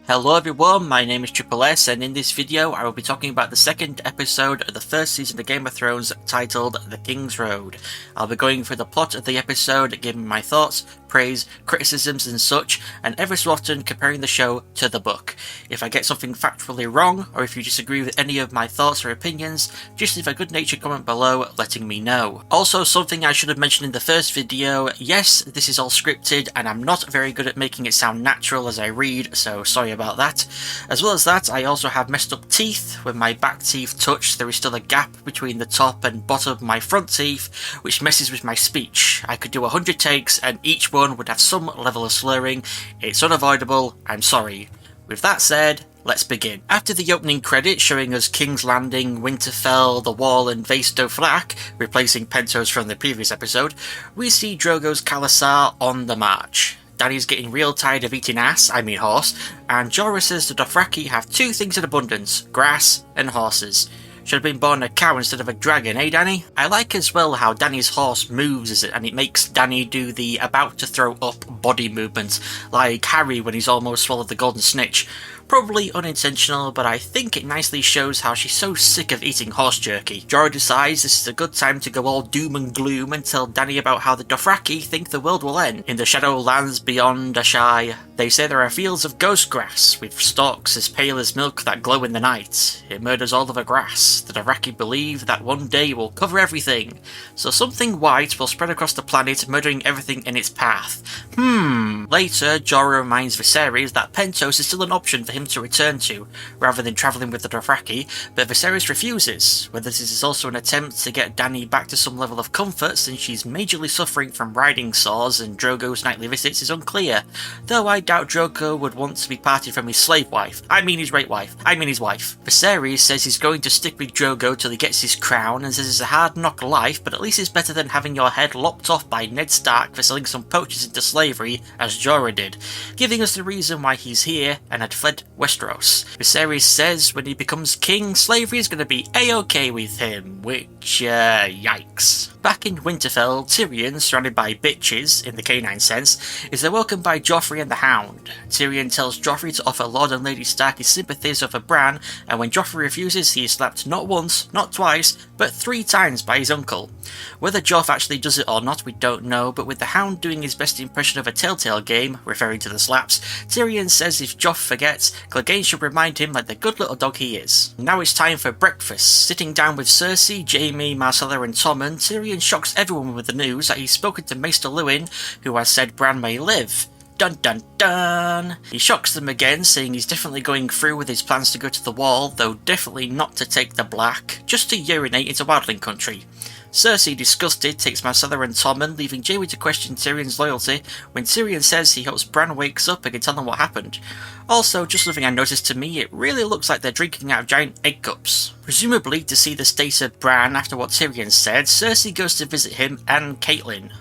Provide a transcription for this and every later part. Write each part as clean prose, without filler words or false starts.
Hello everyone, my name is Triple S, and in this video I will be talking about the second episode of the first season of Game of Thrones titled The Kingsroad. I'll be going through the plot of the episode, giving my thoughts, praise, criticisms and such, and every so often comparing the show to the book. If I get something factually wrong, or if you disagree with any of my thoughts or opinions, just leave a good-natured comment below letting me know. Also, something I should have mentioned in the first video, yes, this is all scripted and I'm not very good at making it sound natural as I read, so sorry about that. As well as that, I also have messed up teeth. When my back teeth touch, there is still a gap between the top and bottom of my front teeth, which messes with my speech. I could do 100 takes and each one would have some level of slurring. It's unavoidable, I'm sorry. With that said, let's begin. After the opening credits showing us King's Landing, Winterfell, The Wall and Vasto Flak, replacing Pentos from the previous episode, we see Drogo's Khalasar on the march. Dany's getting real tired of eating horse, and Jorah says the Dothraki have two things in abundance, grass and horses. Should have been born a cow instead of a dragon, eh Dany? I like as well how Dany's horse moves and it makes Dany do the about to throw up body movements, like Harry when he's almost swallowed the golden snitch. Probably unintentional, but I think it nicely shows how she's so sick of eating horse jerky. Jorah decides this is a good time to go all doom and gloom and tell Dany about how the Dothraki think the world will end. In the Shadowlands beyond Ashai, they say there are fields of ghost grass, with stalks as pale as milk that glow in the night. It murders all of the grass. The Dothraki believe that one day it will cover everything, so something white will spread across the planet, murdering everything in its path. Later, Jorah reminds Viserys that Pentos is still an option for him to return to, rather than travelling with the Dothraki, but Viserys refuses. Whether this is also an attempt to get Dany back to some level of comfort since she's majorly suffering from riding sores and Drogo's nightly visits is unclear, though I doubt Drogo would want to be parted from his slave wife. His wife. Viserys says he's going to stick with Drogo till he gets his crown and says it's a hard knock life, but at least it's better than having your head lopped off by Ned Stark for selling some poachers into slavery, as Jorah did, giving us the reason why he's here and had fled Westeros. Viserys says when he becomes king, slavery is going to be a-okay with him, which, yikes. Back in Winterfell, Tyrion, surrounded by bitches, in the canine sense, is then welcomed by Joffrey and the Hound. Tyrion tells Joffrey to offer Lord and Lady Stark his sympathies over Bran, and when Joffrey refuses, he is slapped not once, not twice, but 3 times by his uncle. Whether Joff actually does it or not, we don't know, but with the Hound doing his best impression of a Telltale game, referring to the slaps, Tyrion says if Joff forgets, Clegane should remind him like the good little dog he is. Now it's time for breakfast. Sitting down with Cersei, Jaime, Marcella and Tommen, Tyrion shocks everyone with the news that he's spoken to Maester Luwin, who has said Bran may live. Dun dun dun! He shocks them again, saying he's definitely going through with his plans to go to the Wall, though definitely not to take the Black, just to urinate into Wildling country. Cersei, disgusted, takes Marcella and Tommen, leaving Jaime to question Tyrion's loyalty when Tyrion says he hopes Bran wakes up and can tell them what happened. Also, just something I noticed to me, it really looks like they're drinking out of giant egg cups. Presumably to see the state of Bran after what Tyrion said, Cersei goes to visit him and Catelyn.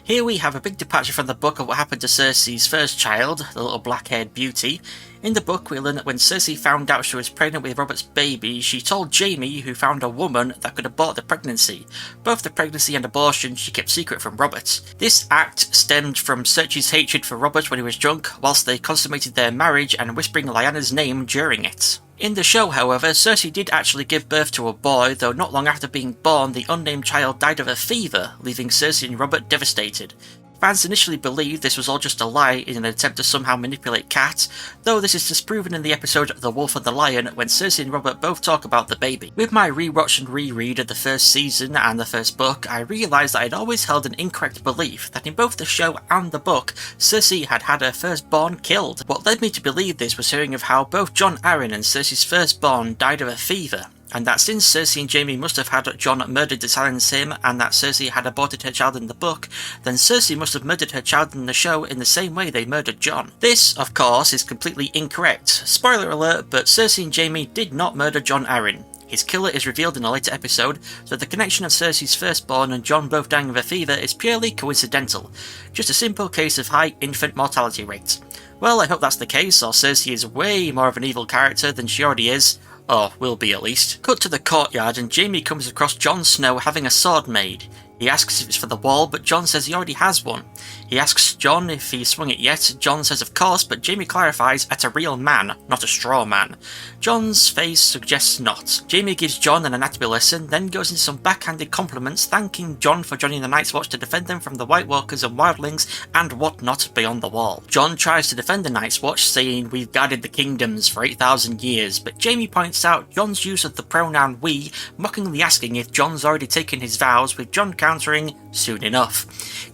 Here we have a big departure from the book of what happened to Cersei's first child, the little black-haired beauty. In the book, we learn that when Cersei found out she was pregnant with Robert's baby, she told Jaime, who found a woman that could abort the pregnancy. Both the pregnancy and abortion she kept secret from Robert. This act stemmed from Cersei's hatred for Robert when he was drunk, whilst they consummated their marriage and whispering Lyanna's name during it. In the show, however, Cersei did actually give birth to a boy, though not long after being born, the unnamed child died of a fever, leaving Cersei and Robert devastated. Fans initially believed this was all just a lie in an attempt to somehow manipulate Cat, though this is disproven in the episode The Wolf and the Lion when Cersei and Robert both talk about the baby. With my rewatch and reread of the first season and the first book, I realised that I'd always held an incorrect belief that in both the show and the book, Cersei had had her firstborn killed. What led me to believe this was hearing of how both Jon Arryn and Cersei's firstborn died of a fever, and that since Cersei and Jaime must have had Jon murdered to silence him, and that Cersei had aborted her child in the book, then Cersei must have murdered her child in the show in the same way they murdered Jon. This, of course, is completely incorrect. Spoiler alert, but Cersei and Jaime did not murder Jon Arryn. His killer is revealed in a later episode, so the connection of Cersei's firstborn and Jon both dying of a fever is purely coincidental. Just a simple case of high infant mortality rate. Well, I hope that's the case, or Cersei is way more of an evil character than she already is. Or will be at least. Cut to the courtyard and Jaime comes across Jon Snow having a sword made. He asks if it's for the wall, but Jon says he already has one. He asks Jon if he swung it yet. Jon says of course, but Jaime clarifies at a real man, not a straw man. Jon's face suggests not. Jaime gives Jon an anatomy lesson, then goes into some backhanded compliments, thanking Jon for joining the Night's Watch to defend them from the White Walkers and wildlings and whatnot beyond the wall. Jon tries to defend the Night's Watch, saying we've guarded the kingdoms for 8,000 years, but Jaime points out Jon's use of the pronoun we, mockingly asking if Jon's already taken his vows, with Jon countering, soon enough.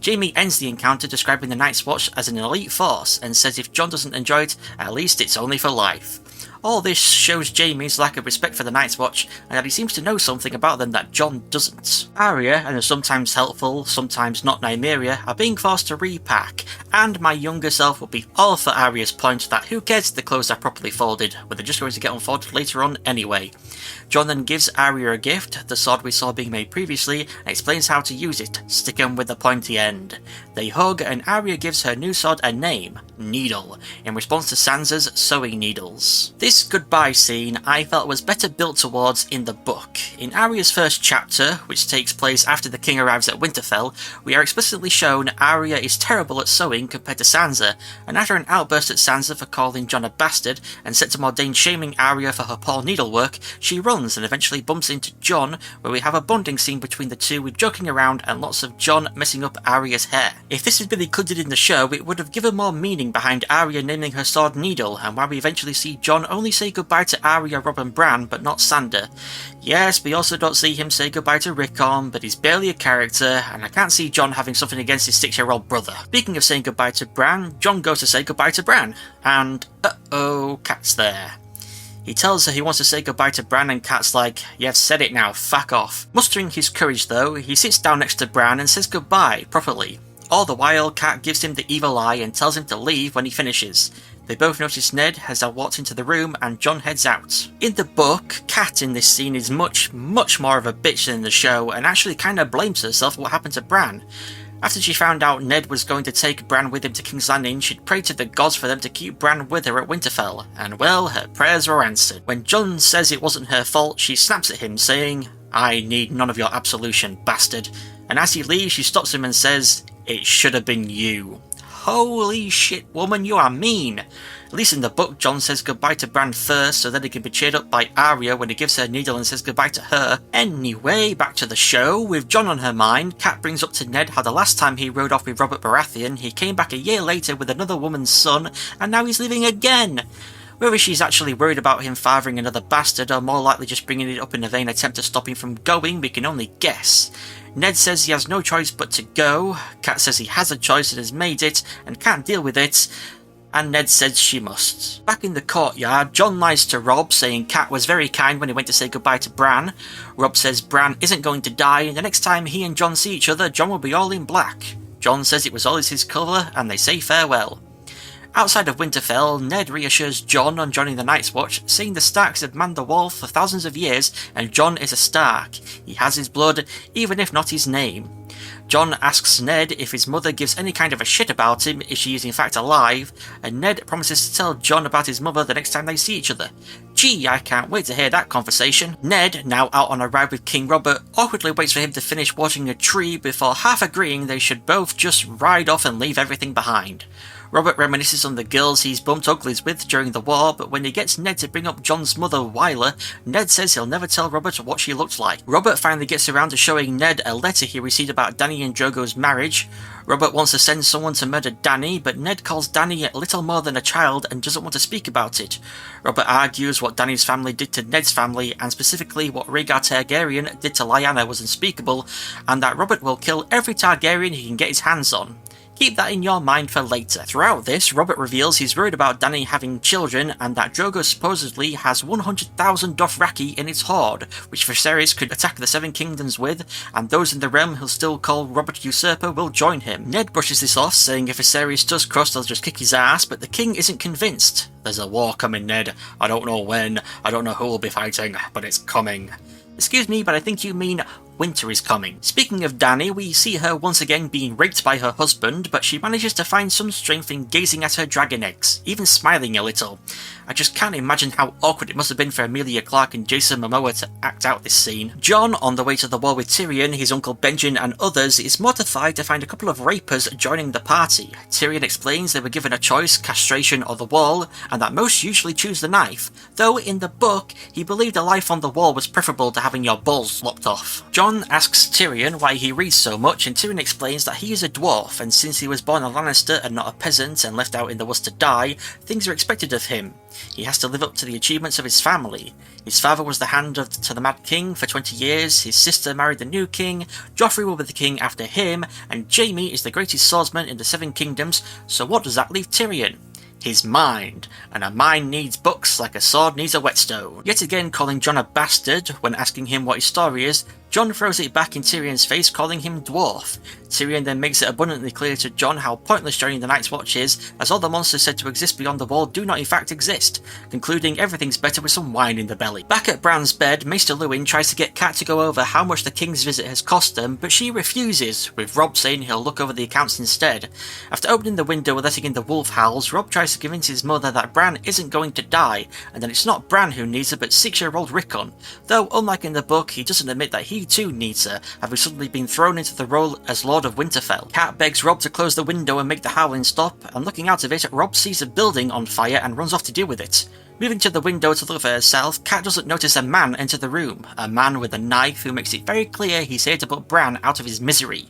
Jaime ends the encounter describing the Night's Watch as an elite force, and says if Jon doesn't enjoy it, at least it's only for life. All this shows Jaime's lack of respect for the Night's Watch, and that he seems to know something about them that Jon doesn't. Arya, and a sometimes helpful, sometimes not Nymeria, are being forced to repack, and my younger self would be all for Arya's point that who cares if the clothes are properly folded, but they're just going to get unfolded later on anyway. Jon then gives Arya a gift, the sword we saw being made previously, and explains how to use it, sticking with the pointy end. They hug, and Arya gives her new sword a name, Needle, in response to Sansa's sewing needles. This goodbye scene I felt was better built towards in the book. In Arya's first chapter, which takes place after the king arrives at Winterfell, we are explicitly shown Arya is terrible at sewing compared to Sansa, and after an outburst at Sansa for calling Jon a bastard and set to Mordain shaming Arya for her poor needlework, she runs and eventually bumps into Jon, where we have a bonding scene between the two with joking around and lots of Jon messing up Arya's hair. If this had been included in the show, it would have given more meaning behind Arya naming her sword Needle, and why we eventually see Jon only say goodbye to Arya, Robb and Bran, but not Sandor. Yes, we also don't see him say goodbye to Rickon, but he's barely a character, and I can't see Jon having something against his 6-year-old brother. Speaking of saying goodbye to Bran, Jon goes to say goodbye to Bran, and uh-oh, Kat's there. He tells her he wants to say goodbye to Bran, and Kat's like, you've said it now, fuck off. Mustering his courage though, he sits down next to Bran and says goodbye, properly. All the while, Kat gives him the evil eye and tells him to leave when he finishes. They both notice Ned as they walks into the room, and Jon heads out. In the book, Kat in this scene is much more of a bitch than in the show, and actually kinda blames herself for what happened to Bran. After she found out Ned was going to take Bran with him to King's Landing, she'd prayed to the gods for them to keep Bran with her at Winterfell, and well, her prayers were answered. When Jon says it wasn't her fault, she snaps at him, saying, I need none of your absolution, bastard. And as he leaves, she stops him and says, it should have been you. Holy shit, woman, you are mean! At least in the book, Jon says goodbye to Bran first, so that he can be cheered up by Arya when he gives her needle and says goodbye to her. Anyway, back to the show. With Jon on her mind, Kat brings up to Ned how the last time he rode off with Robert Baratheon, he came back a year later with another woman's son, and now he's leaving again! Whether she's actually worried about him fathering another bastard, or more likely just bringing it up in a vain attempt to stop him from going, we can only guess. Ned says he has no choice but to go, Kat says he has a choice and has made it, and can't deal with it, and Ned says she must. Back in the courtyard, Jon lies to Robb, saying Kat was very kind when he went to say goodbye to Bran. Robb says Bran isn't going to die, and the next time he and Jon see each other, Jon will be all in black. Jon says it was always his colour, and they say farewell. Outside of Winterfell, Ned reassures Jon on joining the Night's Watch, saying the Starks have manned the wall for thousands of years, and Jon is a Stark. He has his blood, even if not his name. Jon asks Ned if his mother gives any kind of a shit about him if she is in fact alive, and Ned promises to tell Jon about his mother the next time they see each other. Gee, I can't wait to hear that conversation. Ned, now out on a ride with King Robert, awkwardly waits for him to finish watering a tree before half agreeing they should both just ride off and leave everything behind. Robert reminisces on the girls he's bumped uglies with during the war, but when he gets Ned to bring up Jon's mother, Wyler, Ned says he'll never tell Robert what she looked like. Robert finally gets around to showing Ned a letter he received about Dany and Drogo's marriage. Robert wants to send someone to murder Dany, but Ned calls Dany little more than a child and doesn't want to speak about it. Robert argues what Dany's family did to Ned's family, and specifically what Rhaegar Targaryen did to Lyanna, was unspeakable, and that Robert will kill every Targaryen he can get his hands on. Keep that in your mind for later. Throughout this, Robert reveals he's worried about Dany having children, and that Drogo supposedly has 100,000 Dothraki in its horde, which Viserys could attack the Seven Kingdoms with, and those in the realm who'll still call Robert Usurper will join him. Ned brushes this off, saying if Viserys does cross, they'll just kick his ass, but the king isn't convinced. There's a war coming, Ned. I don't know when, I don't know who will be fighting, but it's coming. Excuse me, but I think you mean winter is coming. Speaking of Dany, we see her once again being raped by her husband, but she manages to find some strength in gazing at her dragon eggs, even smiling a little. I just can't imagine how awkward it must have been for Emilia Clarke and Jason Momoa to act out this scene. Jon, on the way to the wall with Tyrion, his uncle Benjen and others, is mortified to find a couple of rapers joining the party. Tyrion explains they were given a choice, castration or the wall, and that most usually choose the knife, though in the book he believed a life on the wall was preferable to having your balls lopped off. Jon asks Tyrion why he reads so much, and Tyrion explains that he is a dwarf, and since he was born a Lannister and not a peasant and left out in the woods to die, things are expected of him. He has to live up to the achievements of his family. His father was the hand to the Mad King for 20 years, his sister married the new king, Joffrey will be the king after him, and Jaime is the greatest swordsman in the Seven Kingdoms, so what does that leave Tyrion? His mind, and a mind needs books like a sword needs a whetstone. Yet again calling Jon a bastard when asking him what his story is, Jon throws it back in Tyrion's face, calling him dwarf. Tyrion then makes it abundantly clear to Jon how pointless joining the Night's Watch is, as all the monsters said to exist beyond the wall do not in fact exist, concluding everything's better with some wine in the belly. Back at Bran's bed, Maester Luwin tries to get Cat to go over how much the King's visit has cost them, but she refuses, with Robb saying he'll look over the accounts instead. After opening the window and letting in the wolf howls, Robb tries to convince his mother that Bran isn't going to die, and that it's not Bran who needs her but 6-year-old Rickon, though unlike in the book, he doesn't admit that he too needs her, having suddenly been thrown into the role as Lord of Winterfell. Cat begs Robb to close the window and make the howling stop, and looking out of it, Robb sees a building on fire and runs off to deal with it. Moving to the window to look for herself, Cat doesn't notice a man enter the room, a man with a knife who makes it very clear he's here to put Bran out of his misery.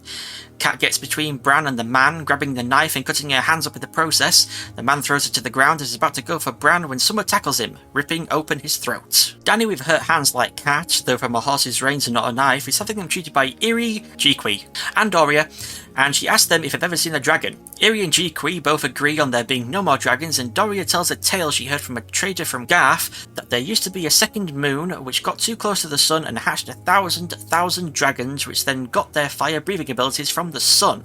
Cat gets between Bran and the man, grabbing the knife and cutting her hands up in the process. The man throws her to the ground and is about to go for Bran when someone tackles him, ripping open his throat. Dany, with hurt hands like Cat, though from a horse's reins and not a knife, is having them treated by Irri, Jiqui, and Doria, and she asks them if they've ever seen a dragon. Irri and Jiqui both agree on there being no more dragons, and Doria tells a tale she heard from a trader from Garth that there used to be a second moon which got too close to the sun and hatched 1,000 dragons which then got their fire-breathing abilities from the sun.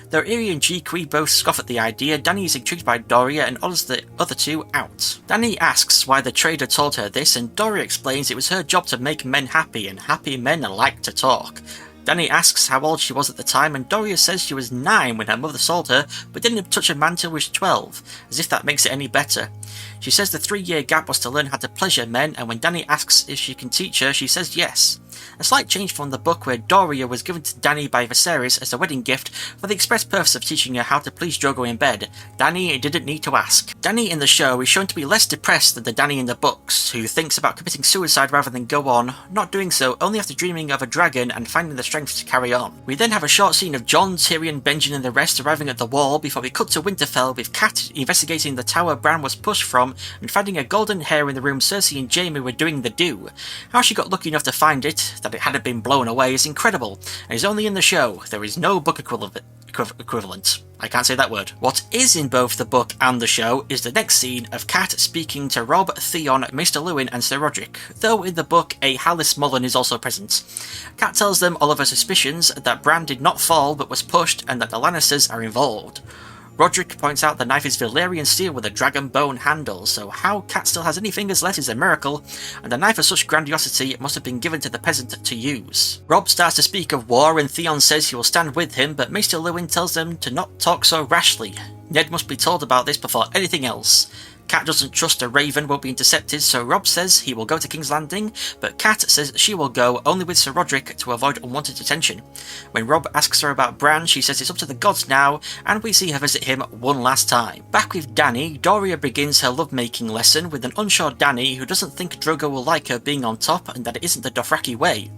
Though Irri and Jiqui both scoff at the idea, Dany is intrigued by Doria and orders the other two out. Dany asks why the trader told her this, and Doria explains it was her job to make men happy, and happy men like to talk. Dany asks how old she was at the time, and Doria says she was 9 when her mother sold her, but didn't touch a man till she was 12, as if that makes it any better. She says the 3-year gap was to learn how to pleasure men, and when Dany asks if she can teach her, she says yes. A slight change from the book where Doria was given to Dany by Viserys as a wedding gift for the express purpose of teaching her how to please Drogo in bed. Dany didn't need to ask. Dany in the show is shown to be less depressed than the Dany in the books, who thinks about committing suicide rather than go on, not doing so only after dreaming of a dragon and finding the strength to carry on. We then have a short scene of Jon, Tyrion, Benjen and the rest arriving at the wall before we cut to Winterfell with Cat investigating the tower Bran was pushed from and finding a golden hair in the room Cersei and Jaime were doing the do. How she got lucky enough to find it, that it hadn't been blown away, is incredible, and is only in the show. There is no book equivalent. I can't say that word. What is in both the book and the show is the next scene of Cat speaking to Robb, Theon, Maester Luwin and Sir Roderick, though in the book a Hallis Mullen is also present. Cat tells them all of her suspicions, that Bran did not fall but was pushed, and that the Lannisters are involved. Roderick points out the knife is Valyrian steel with a dragon bone handle, so how Cat still has any fingers left is a miracle, and a knife of such grandiosity must have been given to the peasant to use. Robb starts to speak of war and Theon says he will stand with him, but Maester Luwin tells them to not talk so rashly. Ned must be told about this before anything else. Cat doesn't trust a raven won't be intercepted, so Robb says he will go to King's Landing, but Cat says she will go only with Sir Roderick to avoid unwanted attention. When Robb asks her about Bran, she says it's up to the gods now, and we see her visit him one last time. Back with Dany, Doria begins her lovemaking lesson with an unsure Dany who doesn't think Drogo will like her being on top and that it isn't the Dothraki way.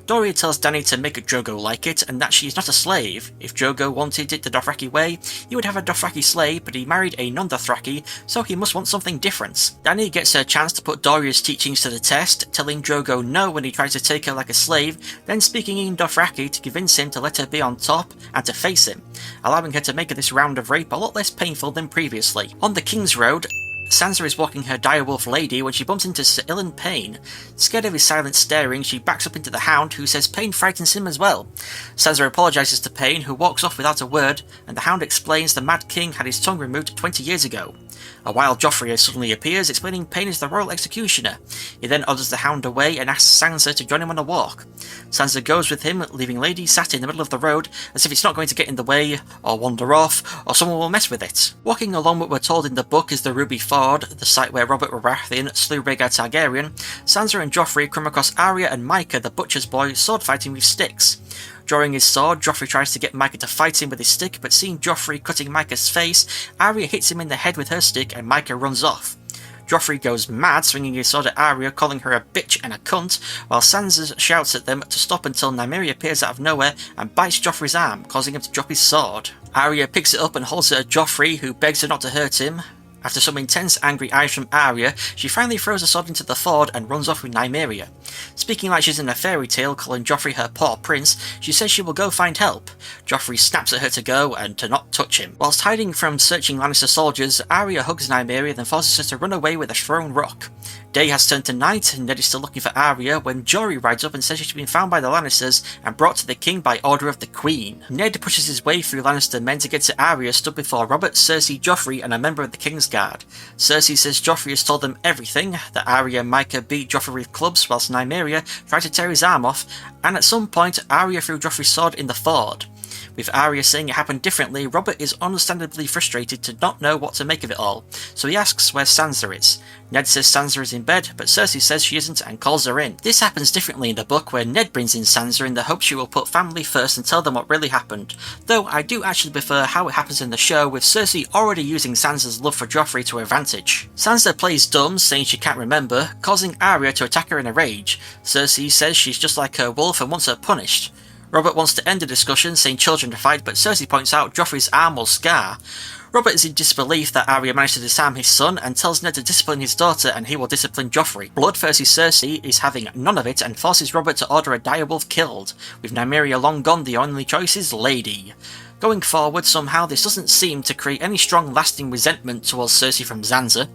Doria tells Dany to make Drogo like it and that she is not a slave. If Drogo wanted it the Dothraki way, he would have a Dothraki slave, but he married a non-Dothraki, so he must want something different. Dany gets her chance to put Doria's teachings to the test, telling Drogo no when he tries to take her like a slave, then speaking in Dothraki to convince him to let her be on top and to face him, allowing her to make this round of rape a lot less painful than previously. On the Kingsroad, Sansa is walking her direwolf lady when she bumps into Sir Ilan Payne. Scared of his silent staring, she backs up into the Hound, who says Payne frightens him as well. Sansa apologises to Payne, who walks off without a word, and the Hound explains the Mad King had his tongue removed 20 years ago. A wild Joffrey suddenly appears, explaining Payne is the royal executioner. He then orders the Hound away and asks Sansa to join him on a walk. Sansa goes with him, leaving Lady sat in the middle of the road, as if it's not going to get in the way, or wander off, or someone will mess with it. Walking along what we're told in the book is the Ruby Ford, the site where Robert Baratheon slew Rhaegar Targaryen. Sansa and Joffrey come across Arya and Micah, the butcher's boy, sword fighting with sticks. Drawing his sword, Joffrey tries to get Micah to fight him with his stick, but seeing Joffrey cutting Micah's face, Arya hits him in the head with her stick and Micah runs off. Joffrey goes mad, swinging his sword at Arya, calling her a bitch and a cunt, while Sansa shouts at them to stop until Nymeria appears out of nowhere and bites Joffrey's arm, causing him to drop his sword. Arya picks it up and holds it at Joffrey, who begs her not to hurt him. After some intense angry eyes from Arya, she finally throws the sword into the ford and runs off with Nymeria. Speaking like she's in a fairy tale, calling Joffrey her poor prince, she says she will go find help. Joffrey snaps at her to go and to not touch him. Whilst hiding from searching Lannister soldiers, Arya hugs Nymeria, then forces her to run away with a thrown rock. Day has turned to night, and Ned is still looking for Arya when Jory rides up and says she's been found by the Lannisters and brought to the king by order of the Queen. Ned pushes his way through Lannister men to get to Arya, stood before Robert, Cersei, Joffrey and a member of the King's Guard. Cersei says Joffrey has told them everything, that Arya and Micah beat Joffrey with clubs whilst Nymeria tried to tear his arm off, and at some point Arya threw Joffrey's sword in the ford. With Arya saying it happened differently, Robert is understandably frustrated to not know what to make of it all, so he asks where Sansa is. Ned says Sansa is in bed, but Cersei says she isn't and calls her in. This happens differently in the book, where Ned brings in Sansa in the hope she will put family first and tell them what really happened, though I do actually prefer how it happens in the show, with Cersei already using Sansa's love for Joffrey to her advantage. Sansa plays dumb, saying she can't remember, causing Arya to attack her in a rage. Cersei says she's just like her wolf and wants her punished. Robert wants to end the discussion, saying children fight, but Cersei points out Joffrey's arm will scar. Robert is in disbelief that Arya managed to disarm his son and tells Ned to discipline his daughter and he will discipline Joffrey. Bloodthirsty Cersei is having none of it and forces Robert to order a direwolf killed. With Nymeria long gone, the only choice is Lady. Going forward, somehow this doesn't seem to create any strong lasting resentment towards Cersei from Sansa.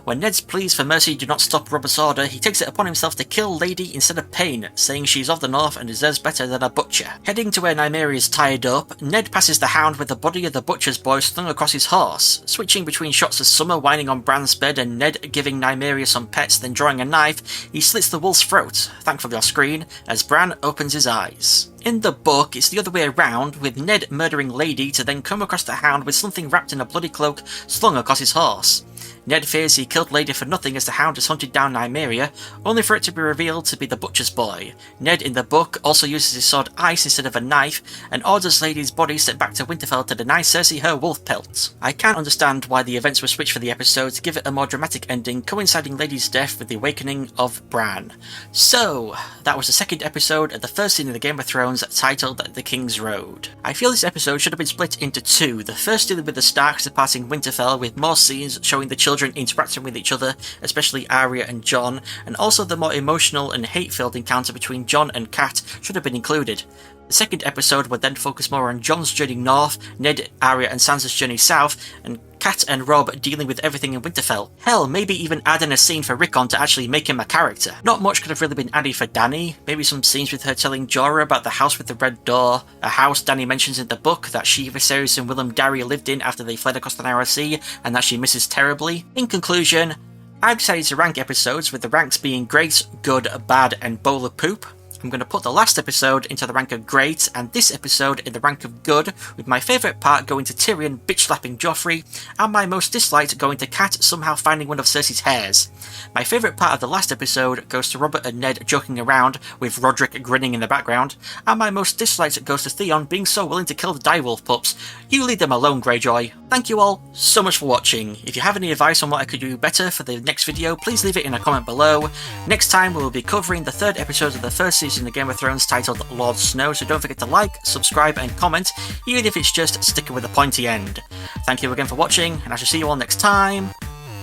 When Ned's pleas for mercy do not stop Robert's order, he takes it upon himself to kill Lady instead of Payne, saying she's of the north and deserves better than a butcher. Heading to where Nymeria is tied up, Ned passes the Hound with the body of the butcher's boy slung across his horse, switching between shots of Summer whining on Bran's bed and Ned giving Nymeria some pets, then drawing a knife, he slits the wolf's throat, thankfully off screen, as Bran opens his eyes. In the book, it's the other way around, with Ned murdering Lady to then come across the Hound with something wrapped in a bloody cloak slung across his horse. Ned fears he killed Lady for nothing as the Hound has hunted down Nymeria, only for it to be revealed to be the butcher's boy. Ned in the book also uses his sword Ice instead of a knife, and orders Lady's body sent back to Winterfell to deny Cersei her wolf pelt. I can't understand why the events were switched for the episode to give it a more dramatic ending, coinciding Lady's death with the awakening of Bran. So, that was the second episode of the first scene of the Game of Thrones titled The Kingsroad. I feel this episode should have been split into two, the first dealing with the Starks departing Winterfell with more scenes showing the children interacting with each other, especially Arya and Jon, and also the more emotional and hate-filled encounter between Jon and Cat should have been included. The second episode would then focus more on Jon's journey north, Ned, Arya and Sansa's journey south, and Cat and Robb dealing with everything in Winterfell. Hell, maybe even add in a scene for Rickon to actually make him a character. Not much could have really been added for Dany, maybe some scenes with her telling Jorah about the house with the red door, a house Dany mentions in the book that she, Viserys and Willem Darry lived in after they fled across the Narrow Sea, and that she misses terribly. In conclusion, I've decided to rank episodes with the ranks being great, good, bad and bowl of poop. I'm going to put the last episode into the rank of great, and this episode in the rank of good, with my favourite part going to Tyrion bitch-slapping Joffrey, and my most disliked going to Cat somehow finding one of Cersei's hairs. My favourite part of the last episode goes to Robert and Ned joking around, with Roderick grinning in the background, and my most disliked goes to Theon being so willing to kill the direwolf pups. You leave them alone, Greyjoy. Thank you all so much for watching. If you have any advice on what I could do better for the next video, please leave it in a comment below. Next time we will be covering the third episode of the first season of Game of Thrones titled Lord Snow, so don't forget to like, subscribe and comment, even if it's just sticking with a pointy end. Thank you again for watching, and I shall see you all next time.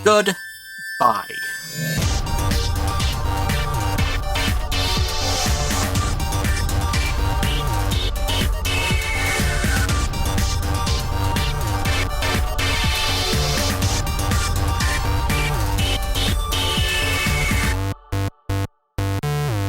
Goodbye.